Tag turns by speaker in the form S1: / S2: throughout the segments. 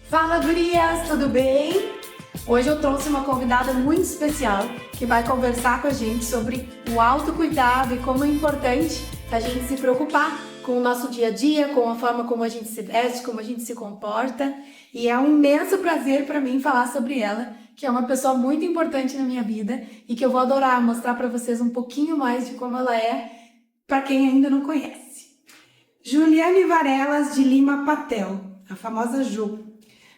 S1: Fala, gurias, tudo bem? Hoje eu trouxe uma convidada muito especial que vai conversar com a gente sobre o autocuidado e como é importante a gente se preocupar com o nosso dia a dia, com a forma como a gente se veste, como a gente se comporta. E é um imenso prazer para mim falar sobre ela, que é uma pessoa muito importante na minha vida e que eu vou adorar mostrar para vocês um pouquinho mais de como ela é, para quem ainda não conhece. Juliane Varelas de Lima Patel, a famosa Ju.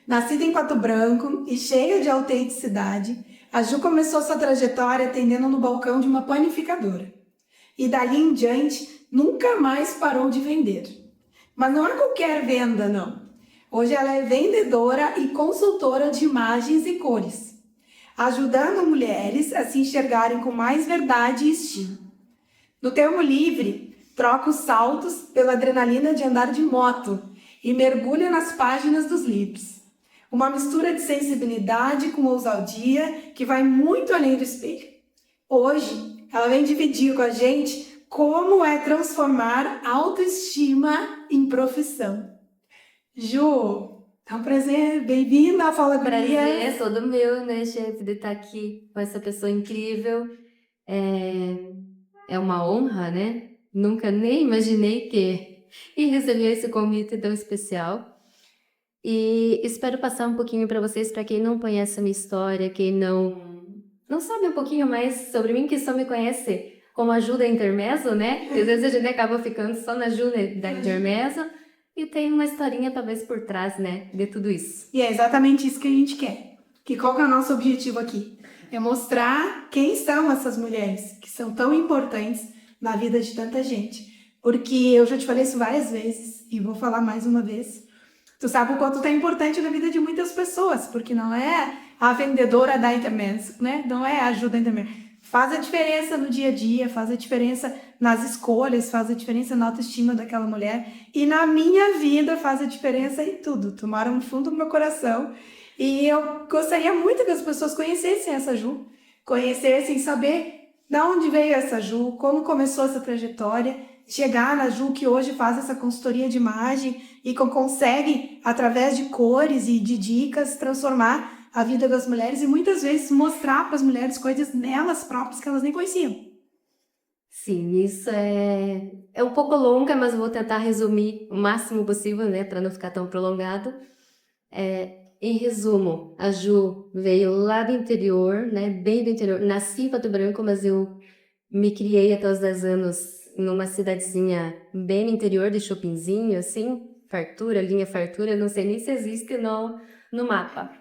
S1: Nascida em Pato Branco e cheia de autenticidade, a Ju começou sua trajetória atendendo no balcão de uma panificadora. E dali em diante, nunca mais parou de vender. Mas não é qualquer venda, não. Hoje ela é vendedora e consultora de imagens e cores, ajudando mulheres a se enxergarem com mais verdade e estilo. No tempo livre, troca os saltos pela adrenalina de andar de moto e mergulha nas páginas dos livros. Uma mistura de sensibilidade com ousadia que vai muito além do espelho. Hoje, ela vem dividir com a gente como é transformar autoestima em profissão. Ju, é um prazer, bem-vinda à Fala Gurias.
S2: Prazer é todo meu, né, chefe, de estar aqui com essa pessoa incrível. É uma honra, né? Nunca nem imaginei ter e receber esse convite tão especial. E espero passar um pouquinho para vocês, para quem não conhece a minha história, quem não sabe um pouquinho mais sobre mim, que só me conhece como ajuda intermezzo, né? Às vezes a gente acaba ficando só na ajuda da intermezzo e tem uma historinha talvez por trás, né, de tudo isso.
S1: E é exatamente isso que a gente quer. Que qual que é o nosso objetivo aqui? É mostrar quem são essas mulheres que são tão importantes na vida de tanta gente. Porque eu já te falei isso várias vezes e vou falar mais uma vez. Tu sabe o quanto é importante na vida de muitas pessoas, porque não é a vendedora da internet, né? Não é a ajuda da internet. Faz a diferença no dia a dia, faz a diferença nas escolhas, faz a diferença na autoestima daquela mulher. E na minha vida faz a diferença em tudo. Tu mora no fundo do meu coração. E eu gostaria muito que as pessoas conhecessem essa Ju, conhecessem, saber de onde veio essa Ju, como começou essa trajetória, chegar na Ju que hoje faz essa consultoria de imagem e consegue, através de cores e de dicas, transformar a vida das mulheres e muitas vezes mostrar para as mulheres coisas nelas próprias que elas nem conheciam.
S2: Sim, isso é um pouco longa, mas eu vou tentar resumir o máximo possível, né, para não ficar tão prolongado. Em resumo, a Ju veio lá do interior, né, bem do interior. Nasci em Pato Branco, mas eu me criei até os 10 anos numa cidadezinha bem no interior de Chopinzinho, assim, fartura, linha fartura, não sei nem se existe no mapa.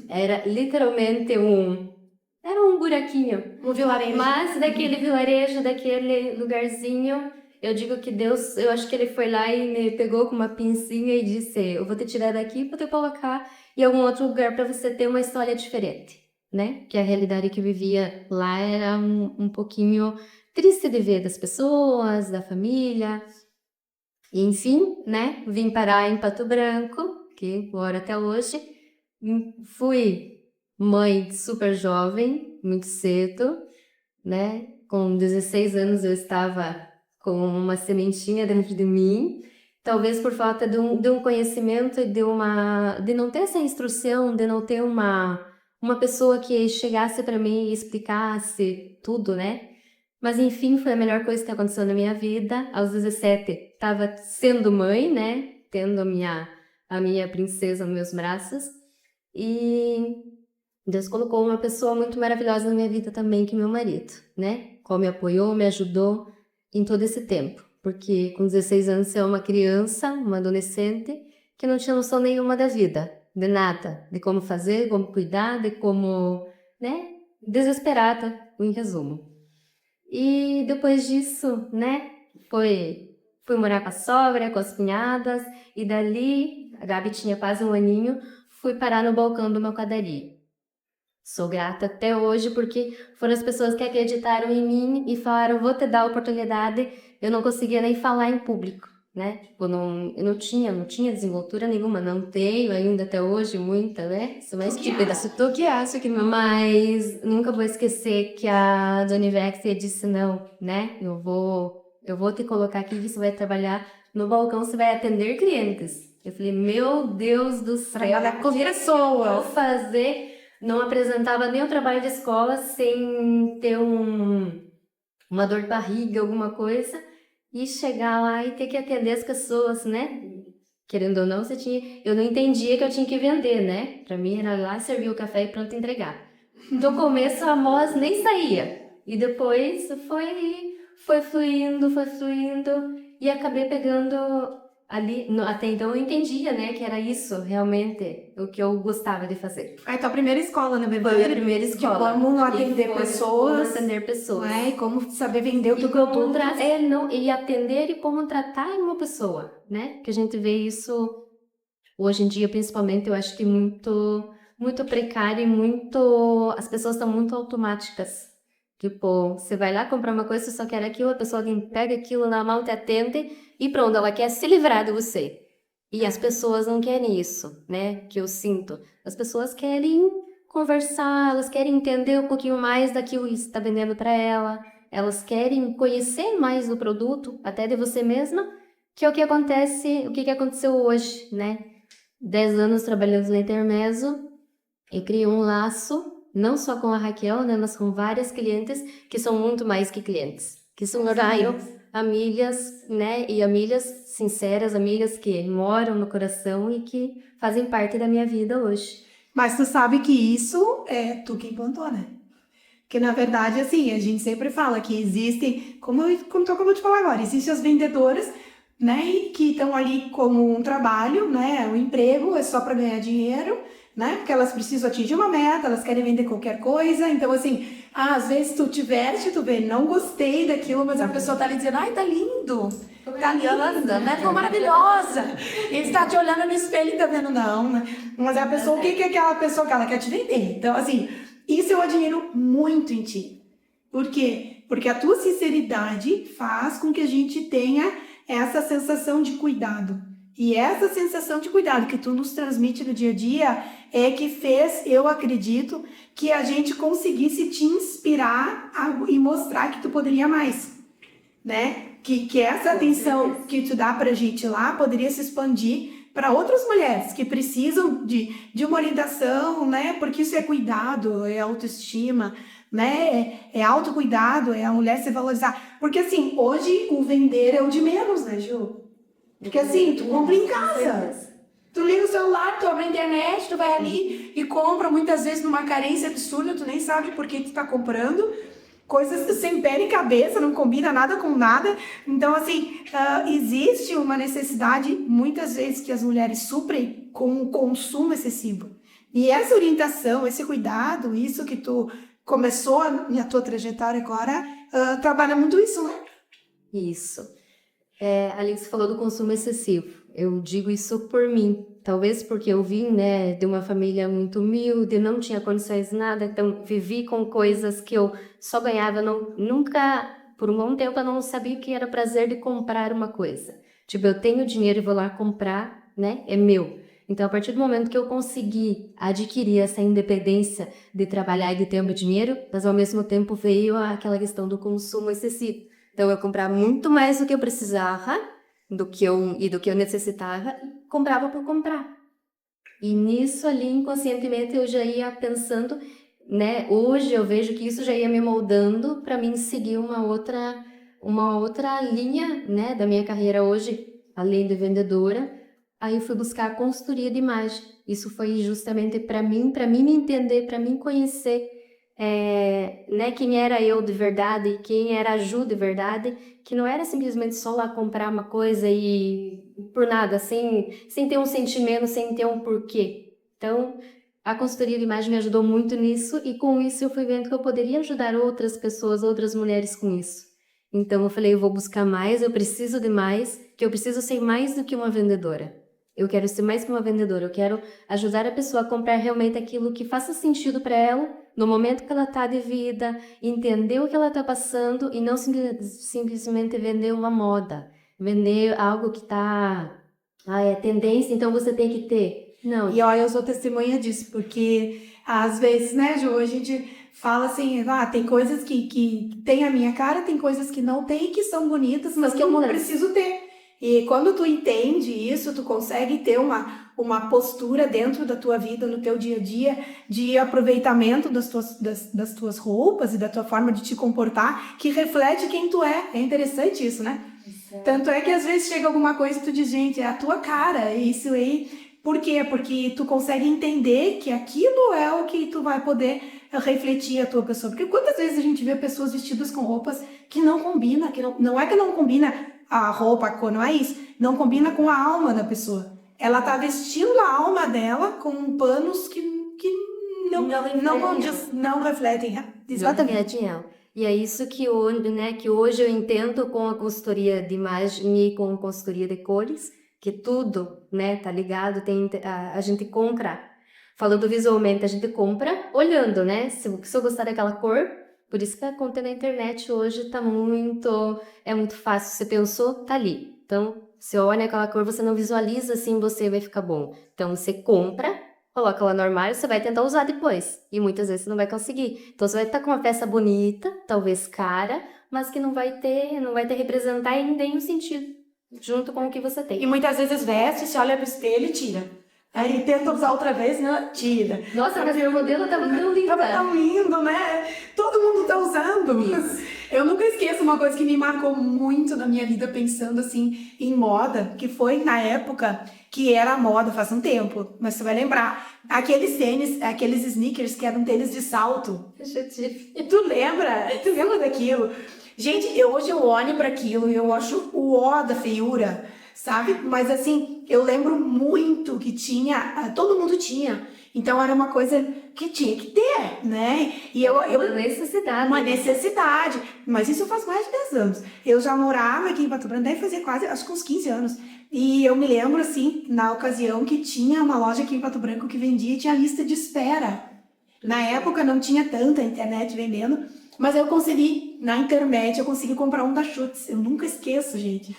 S2: Era literalmente era um buraquinho.
S1: Um vilarejo.
S2: Mas daquele vilarejo, daquele lugarzinho, eu digo que Deus, eu acho que ele foi lá e me pegou com uma pincinha e disse: eu vou te tirar daqui para te colocar em algum outro lugar para você ter uma história diferente, né? Que a realidade que vivia lá era um pouquinho triste de ver das pessoas, da família. E, enfim, né? Vim parar em Pato Branco, que moro até hoje. Fui mãe super jovem, muito cedo, né? Com 16 anos eu estava com uma sementinha dentro de mim, talvez por falta de um conhecimento e de não ter essa instrução, de não ter uma pessoa que chegasse para mim e explicasse tudo, né? Mas enfim, foi a melhor coisa que aconteceu na minha vida. Aos 17, estava sendo mãe, né? Tendo a minha princesa nos meus braços. E Deus colocou uma pessoa muito maravilhosa na minha vida também, que é meu marido, né? Qual me apoiou, me ajudou em todo esse tempo. Porque com 16 anos você é uma criança, uma adolescente, que não tinha noção nenhuma da vida, de nada, de como fazer, como cuidar, de como, né? Desesperada, em resumo. E depois disso, né? Fui morar com a sogra, com as cunhadas, e dali, a Gabi tinha quase um aninho, fui parar no balcão de uma padaria. Sou grata até hoje porque foram as pessoas que acreditaram em mim e falaram: vou te dar a oportunidade. Eu não conseguia nem falar em público, né? Tipo, eu não tinha desenvoltura nenhuma, não tenho ainda até hoje muita, né? Sou mais tímida, se tu que acha que não. Mas nunca vou esquecer que a Dona Ivexia disse: não, né? Eu vou te colocar aqui, você vai trabalhar no balcão, você vai atender clientes. Eu falei, meu Deus do céu,
S1: Trabalhar com
S2: vou
S1: pessoas.
S2: fazer. Não apresentava nem o trabalho de escola sem ter uma dor de barriga, alguma coisa, e chegar lá e ter que atender as pessoas, né? Querendo ou não, eu não entendia que eu tinha que vender, né? Pra mim era lá servir o café e pronto entregar. No começo a voz nem saía. E depois foi fluindo, e acabei pegando ali. Até então eu entendia, né, que era isso realmente o que eu gostava de fazer.
S1: Foi a tua primeira escola, na verdade?
S2: Foi a primeira escola.
S1: De como atender pessoas.
S2: Como atender pessoas.
S1: Não é? E como saber vender o teu
S2: E como
S1: produto.
S2: e atender e como tratar uma pessoa, né? Que a gente vê isso hoje em dia, principalmente, eu acho que muito precário e as pessoas estão muito automáticas. Tipo, você vai lá comprar uma coisa, você só quer aquilo, a pessoa alguém pega aquilo na mão, te atende e pronto, ela quer se livrar de você. E as pessoas não querem isso, né? Que eu sinto. As pessoas querem conversar, elas querem entender um pouquinho mais daquilo que você está vendendo para ela. Elas querem conhecer mais do produto, até de você mesma, que é o que aconteceu hoje, né? 10 anos trabalhando na Intermezzo, eu criei um laço, não só com a Raquel, né, mas com várias clientes que são muito mais que clientes, que são amigas, né, e amigas sinceras, amigas que moram no coração e que fazem parte da minha vida hoje.
S1: Mas tu sabe que isso é tu quem plantou, né? Porque, na verdade, assim, a gente sempre fala que existem, como eu vou te falar agora, existem as vendedoras, né, que estão ali como um trabalho, né, um emprego, é só para ganhar dinheiro, né, porque elas precisam atingir uma meta, elas querem vender qualquer coisa, então, assim, às vezes tu te veste, tu vê, não gostei daquilo, mas a pessoa tá ali dizendo, ai, tá lindo, né, ficou maravilhosa, e está te olhando no espelho e tá vendo, não, né, mas a pessoa, o que é aquela pessoa que ela quer te vender? Então, assim, isso eu admiro muito em ti. Por quê? Porque a tua sinceridade faz com que a gente tenha essa sensação de cuidado. E essa sensação de cuidado que tu nos transmite no dia a dia é que fez, eu acredito, que a gente conseguisse te inspirar e mostrar que tu poderia mais, né? Que essa atenção que tu dá pra gente lá poderia se expandir para outras mulheres que precisam de uma orientação, né? Porque isso é cuidado, é autoestima, né? É autocuidado, é a mulher se valorizar. Porque assim, hoje o vender é o de menos, né, Ju? Porque assim, tu compra em casa. Tu liga o celular, tu abre a internet, tu vai ali e compra, muitas vezes numa carência absurda, tu nem sabe por que tu tá comprando. Coisas sem pé nem cabeça, não combina nada com nada. Então, assim, existe uma necessidade, muitas vezes, que as mulheres suprem com o consumo excessivo. E essa orientação, esse cuidado, isso que tu começou na tua trajetória agora, trabalha muito isso, né?
S2: Isso. A Alice falou do consumo excessivo. Eu digo isso por mim. Talvez porque eu vim, né, de uma família muito humilde, não tinha condições de nada, então vivi com coisas que eu só ganhava, nunca, por um bom tempo, eu não sabia o que era prazer de comprar uma coisa. Tipo, eu tenho dinheiro e vou lá comprar, né, é meu. Então, a partir do momento que eu consegui adquirir essa independência de trabalhar e de ter o meu dinheiro, mas ao mesmo tempo veio aquela questão do consumo excessivo. Então, eu comprava muito mais do que eu precisava, do que eu necessitava, e comprava por comprar. E nisso ali, inconscientemente, eu já ia pensando, né? Hoje eu vejo que isso já ia me moldando para mim seguir uma outra linha, né, da minha carreira hoje, além de vendedora. Aí eu fui buscar a consultoria de imagem. Isso foi justamente para mim me entender, para mim conhecer né, quem era eu de verdade, quem era a Ju de verdade, que não era simplesmente só lá comprar uma coisa e por nada, sem ter um sentimento, sem ter um porquê. Então, a consultoria de imagem me ajudou muito nisso e com isso eu fui vendo que eu poderia ajudar outras pessoas, outras mulheres com isso. Então eu falei, eu vou buscar mais, eu preciso de mais, que eu preciso ser mais do que uma vendedora. Eu quero ser mais que uma vendedora, eu quero ajudar a pessoa a comprar realmente aquilo que faça sentido para ela, no momento que ela está de vida, entender o que ela está passando e não simplesmente vender uma moda, vender algo que está... é tendência, então você tem que ter. Não.
S1: E olha, eu sou testemunha disso, porque às vezes, né, Ju, a gente fala assim, tem coisas que tem a minha cara, tem coisas que não tem, que são bonitas, mas que eu não preciso ter. E quando tu entende isso, tu consegue ter uma postura dentro da tua vida, no teu dia a dia, de aproveitamento das tuas roupas e da tua forma de te comportar, que reflete quem tu é. É interessante isso, né? Tanto é que às vezes chega alguma coisa e tu diz, gente, é a tua cara, isso aí. Por quê? Porque tu consegue entender que aquilo é o que tu vai poder refletir a tua pessoa. Porque quantas vezes a gente vê pessoas vestidas com roupas que não combinam, que não é que não combina a roupa, a cor, não é isso. Não combina com a alma da pessoa. Ela tá vestindo a alma dela com panos que não refletem.
S2: Exatamente. E é isso que hoje, né, que hoje eu entendo com a consultoria de imagem e com a consultoria de cores, que tudo, né, tá ligado, a gente compra, falando visualmente, a gente compra olhando, né, se eu gostar daquela cor, por isso que a conta na internet hoje é muito fácil, você pensou, tá ali. Então, você olha aquela cor, você não visualiza assim, você vai ficar bom. Então, você compra, coloca lá no armário, você vai tentar usar depois. E muitas vezes você não vai conseguir. Então você vai estar com uma peça bonita, talvez cara, mas que não vai te representar em nenhum sentido, junto com o que você tem.
S1: E muitas vezes veste, se olha pro espelho e tira. Aí tenta usar outra vez, né? Tira.
S2: Nossa, mas meu modelo tava tão lindo.
S1: Tava tão lindo, né? Todo mundo tá usando.
S2: Isso.
S1: Eu nunca esqueço uma coisa que me marcou muito na minha vida, pensando assim em moda, que foi na época que era moda, faz um tempo, mas você vai lembrar. Aqueles tênis, aqueles sneakers que eram tênis de salto. Tu lembra? Tu lembra daquilo? Gente, hoje eu olho para aquilo e eu acho o ó da feiura, sabe? Mas assim, eu lembro muito que tinha, todo mundo tinha. Então era uma coisa que tinha que ter, né? E uma necessidade. Mas isso faz mais de 10 anos. Eu já morava aqui em Pato Branco, deve fazer quase, acho que uns 15 anos. E eu me lembro, assim, na ocasião que tinha uma loja aqui em Pato Branco que vendia e tinha lista de espera. Na época não tinha tanta internet vendendo, mas eu consegui, na internet, eu consegui comprar um da Schutz. Eu nunca esqueço, gente.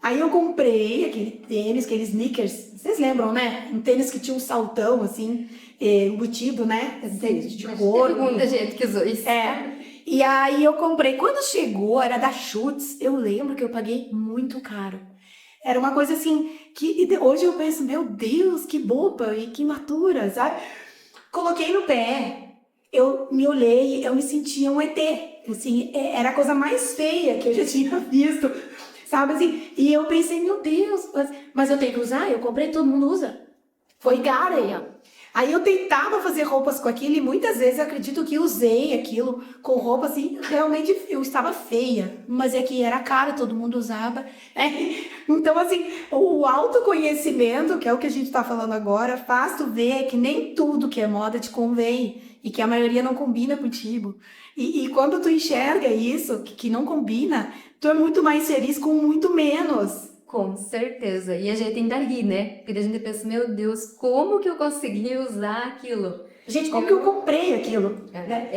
S1: Aí eu comprei aquele tênis, aqueles sneakers, vocês lembram, né? Um tênis que tinha um saltão, assim, embutido, né? Tênis de couro.
S2: Teve muita gente que usou isso.
S1: E aí eu comprei. Quando chegou, era da Schutz, eu lembro que eu paguei muito caro. Era uma coisa assim, que hoje eu penso, meu Deus, que boba e que imatura, sabe? Coloquei no pé, eu me olhei, eu me sentia um ET. Assim, era a coisa mais feia que eu já tinha visto. Sabe assim? E eu pensei, meu Deus, mas eu tenho que usar? Eu comprei, todo mundo usa. Foi caro aí, ó. Aí eu tentava fazer roupas com aquilo e muitas vezes eu acredito que usei aquilo com roupa assim, realmente eu estava feia, mas é que era caro, todo mundo usava, né? Então assim, o autoconhecimento, que é o que a gente está falando agora, faz tu ver que nem tudo que é moda te convém e que a maioria não combina contigo. E quando tu enxerga isso, que não combina, tu é muito mais feliz com muito menos.
S2: Com certeza. E a gente ainda ri, né? Porque a gente pensa, meu Deus, como que eu consegui usar aquilo?
S1: Gente, como que eu comprei aquilo?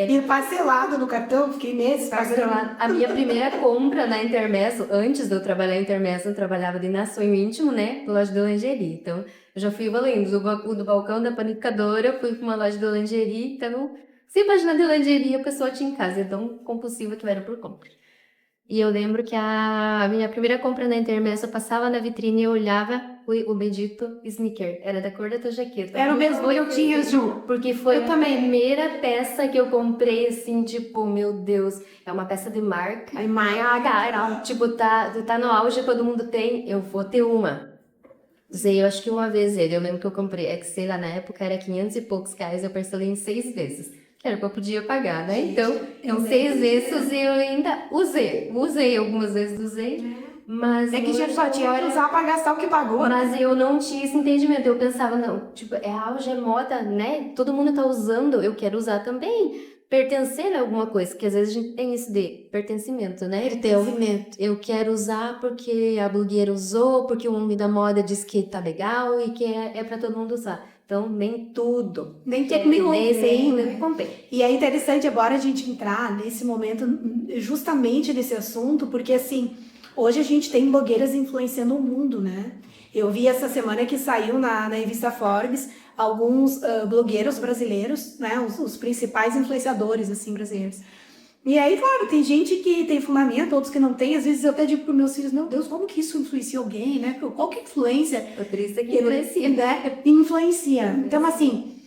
S1: E parcelado no cartão, fiquei meses
S2: parcelado. A minha primeira compra na Intermesso, antes de eu trabalhar na Intermesso, eu trabalhava de na Sonho Íntimo, né? Loja de lingerie. Então, eu já fui evoluindo do balcão da panificadora, fui para uma loja de lingerie. Então, se página de lingerie, a pessoa tinha em casa. É tão compulsiva que eu era por compra. E eu lembro que a minha primeira compra na Intermesso, eu passava na vitrine e eu olhava o bendito sneaker. Era da cor da tua jaqueta.
S1: Era o mesmo que eu tinha, Ju.
S2: Porque foi a primeira peça que eu comprei, assim, tipo, meu Deus, é uma peça de marca.
S1: Ai, cara,
S2: tipo, tá no auge, todo mundo tem, eu vou ter uma. Usei, eu acho que uma vez eu lembro que eu comprei, é que sei lá, na época era 500 e poucos reais, eu parcelei em 6 vezes. Era o que eu podia pagar, né? Então, em 6 vezes eu ainda usei algumas vezes, mas...
S1: É que já só tinha que usar pra gastar o que pagou.
S2: Mas eu não tinha esse entendimento, eu pensava, não, tipo, é auge, é moda, né? Todo mundo tá usando, eu quero usar também. Pertencer a alguma coisa, que às vezes a gente tem isso de pertencimento, né? Pertencimento. Eu quero usar porque a blogueira usou, porque o homem da moda disse que tá legal e que é pra todo mundo usar. Então, nem tudo.
S1: Nem comprei. E é interessante agora a gente entrar nesse momento, justamente nesse assunto, porque assim, hoje a gente tem blogueiras influenciando o mundo, né? Eu vi essa semana que saiu na revista Forbes alguns blogueiros brasileiros, né? Os principais influenciadores, assim, brasileiros.
S3: E aí, claro, tem gente que tem fundamento, outros que não tem. Às vezes eu até digo para meus filhos, meu Deus, como que isso influencia alguém, né? Qual que é a influência?
S2: Patrícia que influencia.
S3: Né? Influencia. Então, assim,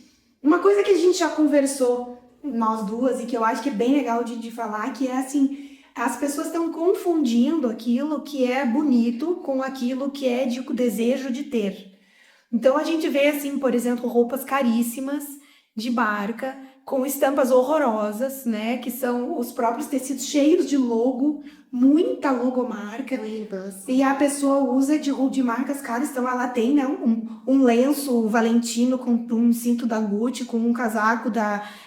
S3: uma coisa que a gente já conversou, nós duas, e que eu acho que é bem legal de falar, que é assim, as pessoas estão confundindo aquilo que é bonito com aquilo que é de desejo de ter. Então a gente vê assim, por exemplo, roupas caríssimas de marca, com estampas horrorosas, né? Que são os próprios tecidos cheios de logo, muita logomarca. E a pessoa usa de marcas caras, então ela tem, né, um lenço Valentino com um cinto da Gucci, com um casaco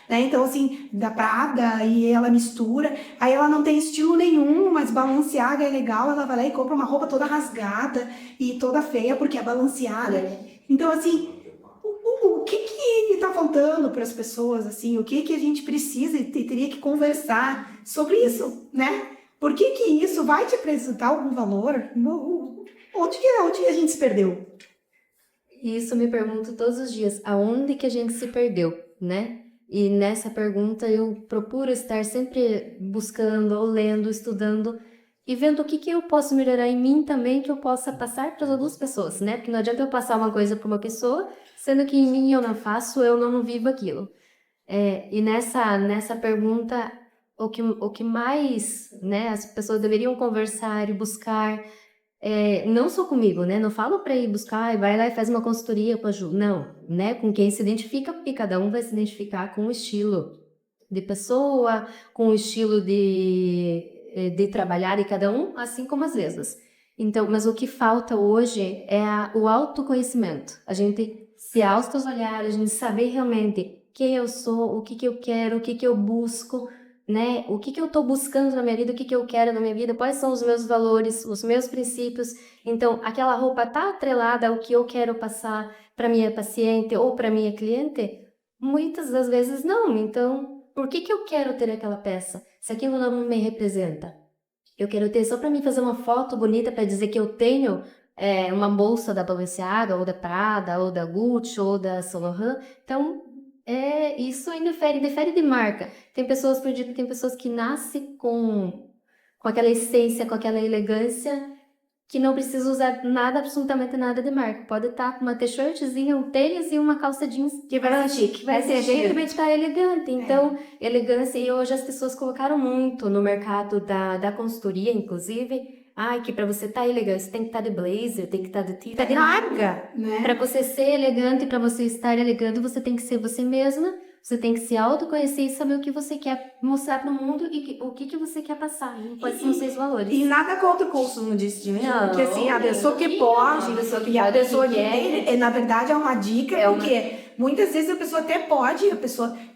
S3: né, então assim, da Prada, e ela mistura. Aí ela não tem estilo nenhum, mas Balenciaga é legal, ela vai lá e compra uma roupa toda rasgada e toda feia porque é Balenciaga. Então, assim, o que está faltando para as pessoas, assim, o que a gente precisa e teria que conversar sobre isso, né? Por que isso vai te apresentar algum valor? Onde a gente se perdeu?
S2: Isso me pergunto todos os dias, aonde que a gente se perdeu, né? E nessa pergunta eu procuro estar sempre buscando, ou lendo, estudando e vendo o que eu posso melhorar em mim também, que eu possa passar para as outras pessoas, né? Porque não adianta eu passar uma coisa para uma pessoa, sendo que em mim eu não faço, eu não vivo aquilo. E nessa pergunta, o que mais, né, as pessoas deveriam conversar e buscar, não só comigo, né? Não falo para ir buscar, vai lá e faz uma consultoria com a Ju. Não, né? Com quem se identifica, porque cada um vai se identificar com o estilo de pessoa, com o estilo de trabalhar de cada um, assim como as vezes. Então, mas o que falta hoje é o autoconhecimento. A gente se autoolhar, a gente saber realmente quem eu sou, o que eu quero, o que eu busco, né? O que eu estou buscando na minha vida, o que eu quero na minha vida, quais são os meus valores, os meus princípios. Então, aquela roupa está atrelada ao que eu quero passar para minha paciente ou para minha cliente? Muitas das vezes não. Então, por que eu quero ter aquela peça, se aquilo não me representa? Eu quero ter só para mim fazer uma foto bonita para dizer que eu tenho uma bolsa da Balenciaga, ou da Prada, ou da Gucci, ou da Saint Laurent. Então, isso aí difere de marca. Tem pessoas, por exemplo, tem pessoas que nascem com aquela essência, com aquela elegância, que não precisa usar nada, absolutamente nada de marca. Pode estar com uma t-shirtzinha, um tênis e uma calça jeans.
S3: Que vai ser chique.
S2: Vai ser gente, vai estar elegante. Então, elegância, e hoje as pessoas colocaram muito no mercado da consultoria, inclusive. Ai, que para você estar elegante, você tem que estar de blazer, tem que estar de tira de larga,
S3: né?
S2: Para você ser elegante, para você estar elegante, você tem que ser você mesma. Você tem que se autoconhecer e saber o que você quer mostrar para o mundo e o que você quer passar. Quais são os seus valores.
S3: E nada contra o consumo disso, de
S2: Não,
S3: porque assim, a pessoa que pode, e a pessoa que tem, na verdade é uma dica, porque muitas vezes a pessoa até pode,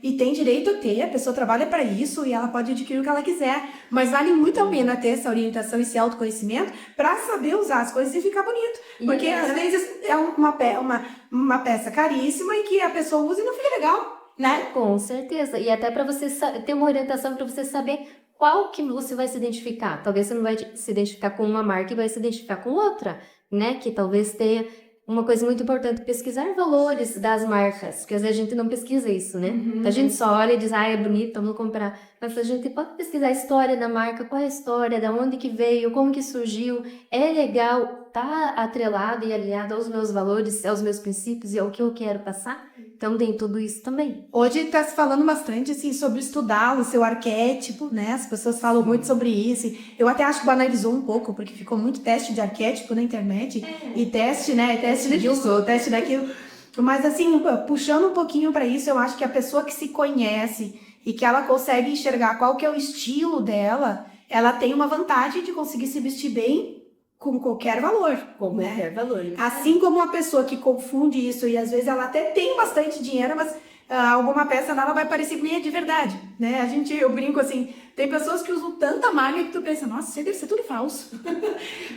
S3: e tem direito a ter, a pessoa trabalha para isso e ela pode adquirir o que ela quiser, mas vale muito a pena ter essa orientação, esse autoconhecimento para saber usar as coisas e ficar bonito, porque às vezes é uma peça caríssima e que a pessoa usa e não fica legal. Né?
S2: Com certeza. E até para você ter uma orientação para você saber qual que você vai se identificar. Talvez você não vai se identificar com uma marca e vai se identificar com outra, né? Que talvez tenha uma coisa muito importante, pesquisar valores das marcas, porque às vezes a gente não pesquisa isso, né? A gente só olha e diz, é bonito, vamos comprar. Mas a gente pode pesquisar a história da marca, qual é a história, de onde que veio, como que surgiu. É legal, tá atrelado e alinhado aos meus valores, aos meus princípios e ao que eu quero passar. Então tem tudo isso também.
S3: Hoje está se falando bastante assim, sobre estudar o seu arquétipo, né? As pessoas falam muito sobre isso. Eu até acho que banalizou um pouco, porque ficou muito teste de arquétipo na internet. E teste, né? Teste disso, teste daquilo. Mas assim, puxando um pouquinho para isso, eu acho que a pessoa que se conhece e que ela consegue enxergar qual que é o estilo dela, ela tem uma vantagem de conseguir se vestir bem com qualquer valor.
S2: Qualquer valor.
S3: Assim como uma pessoa que confunde isso e às vezes ela até tem bastante dinheiro, mas alguma peça nela vai parecer que nem é de verdade, né? Eu brinco assim, tem pessoas que usam tanta malha que tu pensa, nossa, isso aí deve ser tudo falso.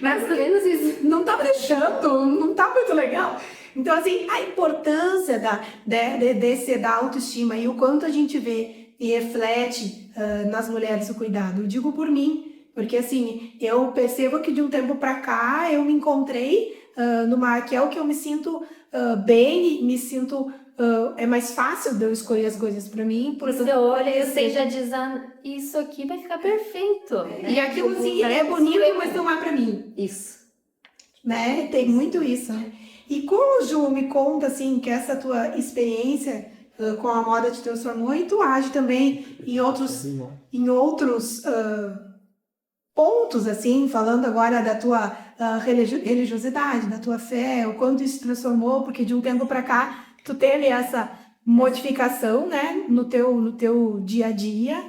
S3: Mais ou menos isso. Não tá deixando, não tá muito legal. Então, assim, a importância da autoestima e o quanto a gente vê e reflete nas mulheres o cuidado. Eu digo por mim, porque assim, eu percebo que de um tempo pra cá eu me encontrei numa Raquel que eu me sinto bem, me sinto é mais fácil de eu escolher as coisas pra mim.
S2: Você olha e você já diz, isso aqui vai ficar perfeito.
S3: E aquilo assim, é bonito, mas não é pra mim.
S2: Isso.
S3: Né? Tem muito isso, né? E como, Ju, me conta, assim, que essa tua experiência com a moda te transformou e tu age também em outros pontos, assim, falando agora da tua religiosidade, da tua fé, o quanto isso te transformou, porque de um tempo para cá tu teve essa modificação, né, no teu dia a dia,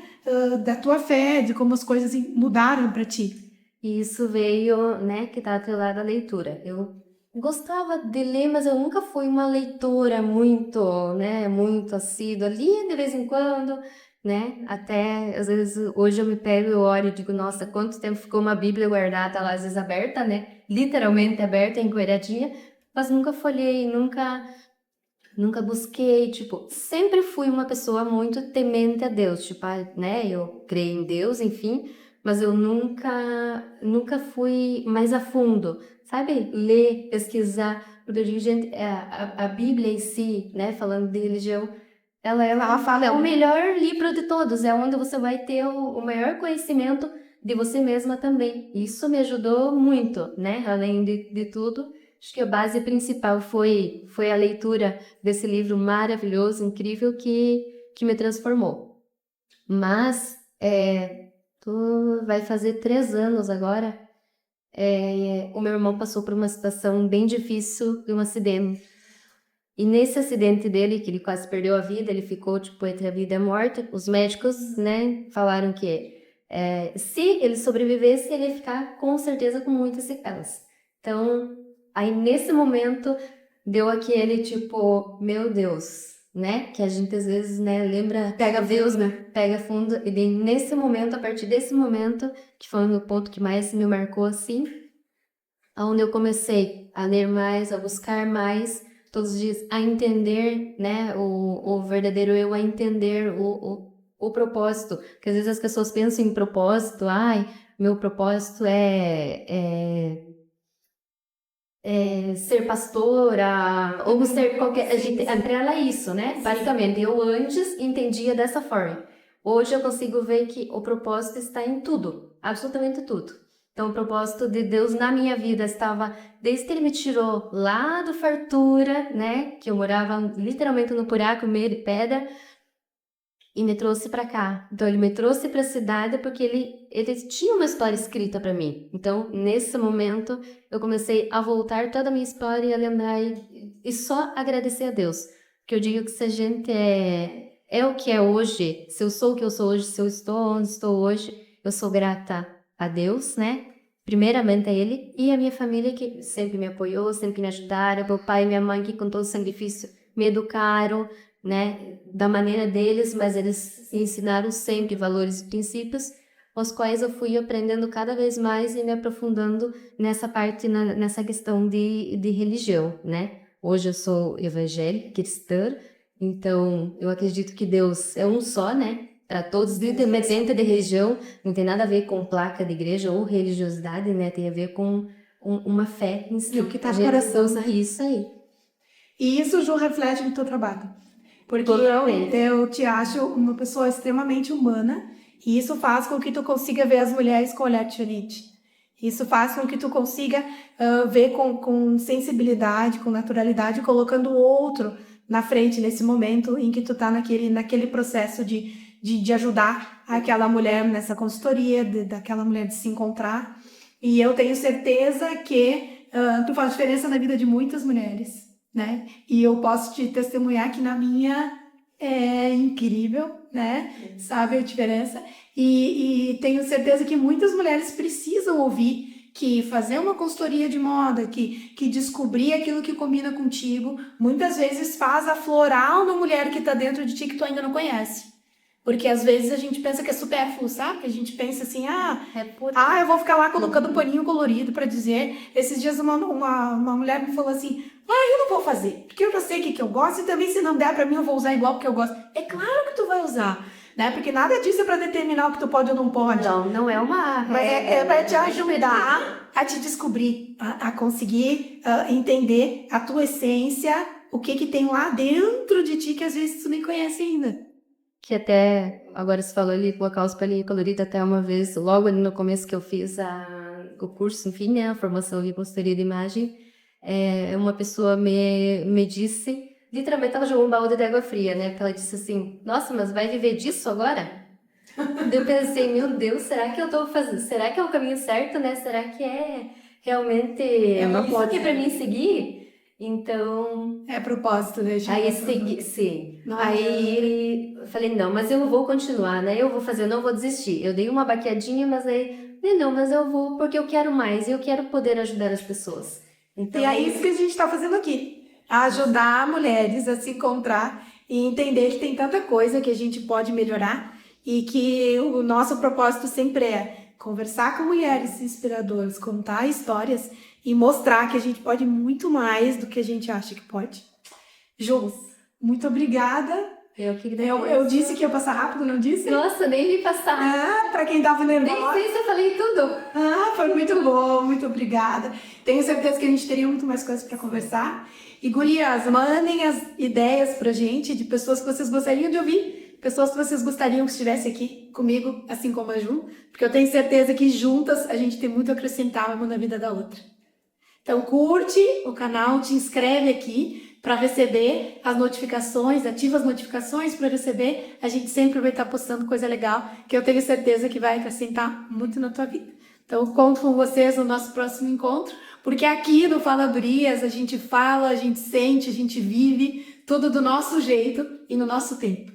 S3: da tua fé, de como as coisas mudaram para ti.
S2: E isso veio, né, que tá atrelado à leitura. Eu gostava de ler, mas eu nunca fui uma leitora muito, né, muito assídua. Lia de vez em quando, né, até, às vezes, hoje eu me pego e olho e digo, nossa, quanto tempo ficou uma Bíblia guardada lá, às vezes aberta, né, literalmente aberta, enquadradinha, mas nunca folhei, nunca busquei, tipo, sempre fui uma pessoa muito temente a Deus, tipo, né, eu creio em Deus, enfim, mas eu nunca fui mais a fundo, sabe? Ler, pesquisar, porque eu digo, gente, a Bíblia em si, né, falando de religião, ela fala, é o melhor livro de todos, é onde você vai ter o maior conhecimento de você mesma também. Isso me ajudou muito, né, além de tudo. Acho que a base principal foi a leitura desse livro maravilhoso, incrível, que me transformou. Mas, vai fazer 3 anos agora, o meu irmão passou por uma situação bem difícil de um acidente. E nesse acidente dele, que ele quase perdeu a vida, ele ficou, tipo, entre a vida e a morte, os médicos, né, falaram que se ele sobrevivesse, ele ia ficar, com certeza, com muitas sequelas. Então, aí nesse momento, deu aquele, tipo, meu Deus, né, que a gente às vezes, né, lembra, pega Deus, né, pega fundo, e daí nesse momento, a partir desse momento, que foi o ponto que mais me marcou, assim, onde eu comecei a ler mais, a buscar mais, todos os dias, a entender, né, o verdadeiro eu, a entender o propósito, porque às vezes as pessoas pensam em propósito, meu propósito é ser pastora, ou ser qualquer, a gente atrela isso, né, basicamente, eu antes entendia dessa forma, hoje eu consigo ver que o propósito está em tudo, absolutamente tudo. Então, o propósito de Deus na minha vida estava desde que Ele me tirou lá do Fartura, né? Que eu morava literalmente no buraco, no meio de pedra, e me trouxe para cá. Então, Ele me trouxe para a cidade porque ele tinha uma história escrita para mim. Então, nesse momento, eu comecei a voltar toda a minha história e a lembrar e só agradecer a Deus. Porque eu digo que se a gente é o que é hoje, se eu sou o que eu sou hoje, se eu estou onde estou hoje, eu sou grata a Deus, né? Primeiramente a Ele e a minha família que sempre me apoiou, sempre me ajudaram, meu pai e minha mãe que com todo sacrifício me educaram, né? Da maneira deles, mas eles ensinaram sempre valores e princípios, aos quais eu fui aprendendo cada vez mais e me aprofundando nessa parte, nessa questão de religião, né? Hoje eu sou evangélica, cristã, então eu acredito que Deus é um só, né? Para todos, independente de religião, não tem nada a ver com placa de igreja ou religiosidade, né? Tem a ver com uma fé em si.
S3: O que tá no coração, né?
S2: Isso aí.
S3: E isso, Ju, reflete no teu trabalho. Porque eu te acho uma pessoa extremamente humana e isso faz com que tu consiga ver as mulheres com olhar diferente. Isso faz com que tu consiga ver com sensibilidade, com naturalidade, colocando o outro na frente nesse momento em que tu tá naquele processo de ajudar aquela mulher nessa consultoria, daquela mulher de se encontrar. E eu tenho certeza que tu faz diferença na vida de muitas mulheres, né? E eu posso te testemunhar que na minha é incrível, né? Sabe a diferença? E tenho certeza que muitas mulheres precisam ouvir que fazer uma consultoria de moda, que descobrir aquilo que combina contigo, muitas vezes faz aflorar uma mulher que tá dentro de ti que tu ainda não conhece. Porque às vezes a gente pensa que é supérfluo, sabe? A gente pensa assim, eu vou ficar lá colocando paninho colorido pra dizer. Esses dias uma mulher me falou assim, eu não vou fazer, porque eu já sei o que eu gosto e também se não der pra mim eu vou usar igual porque eu gosto. É claro que tu vai usar, né? Porque nada disso é pra determinar o que tu pode ou não pode.
S2: Não é uma...
S3: É pra te ajudar a te descobrir, a conseguir entender a tua essência, o que tem lá dentro de ti que às vezes tu nem conhece ainda.
S2: Que até, agora você falou ali, colocar os palinhos coloridos, até uma vez, logo ali no começo que eu fiz o curso, enfim, né, a formação em consultoria de imagem, uma pessoa me disse, literalmente ela jogou um balde de água fria, né, porque ela disse assim, nossa, mas vai viver disso agora? Eu pensei, meu Deus, será que eu tô fazendo, será que é o caminho certo, né, será que é realmente isso que é pra mim seguir? Então...
S3: É propósito, né, gente?
S2: Aí segui, sim.
S3: Não
S2: Aí eu falei, não, mas eu vou continuar, né? Eu vou fazer, eu não vou desistir. Eu dei uma baqueadinha, mas aí, não, mas eu vou porque eu quero mais, eu quero poder ajudar as pessoas. Então,
S3: E é isso que a gente está fazendo aqui. Ajudar mulheres a se encontrar e entender que tem tanta coisa que a gente pode melhorar e que o nosso propósito sempre é conversar com mulheres inspiradoras, contar histórias e mostrar que a gente pode muito mais do que a gente acha que pode. Ju, muito obrigada. Eu disse que ia passar rápido, não disse?
S2: Nossa, nem vi passar.
S3: Pra quem tava nervosa.
S2: Nem sei se eu falei tudo.
S3: Foi muito bom, muito obrigada. Tenho certeza que a gente teria muito mais coisas para conversar. E gurias, mandem as ideias pra gente de pessoas que vocês gostariam de ouvir, pessoas que vocês gostariam que estivesse aqui comigo, assim como a Ju, porque eu tenho certeza que juntas a gente tem muito a acrescentar uma na vida da outra. Então curte o canal, te inscreve aqui para receber as notificações, ativa as notificações para receber. A gente sempre vai estar postando coisa legal, que eu tenho certeza que vai acrescentar muito na tua vida. Então, conto com vocês no nosso próximo encontro, porque aqui no Faladorias a gente fala, a gente sente, a gente vive tudo do nosso jeito e no nosso tempo.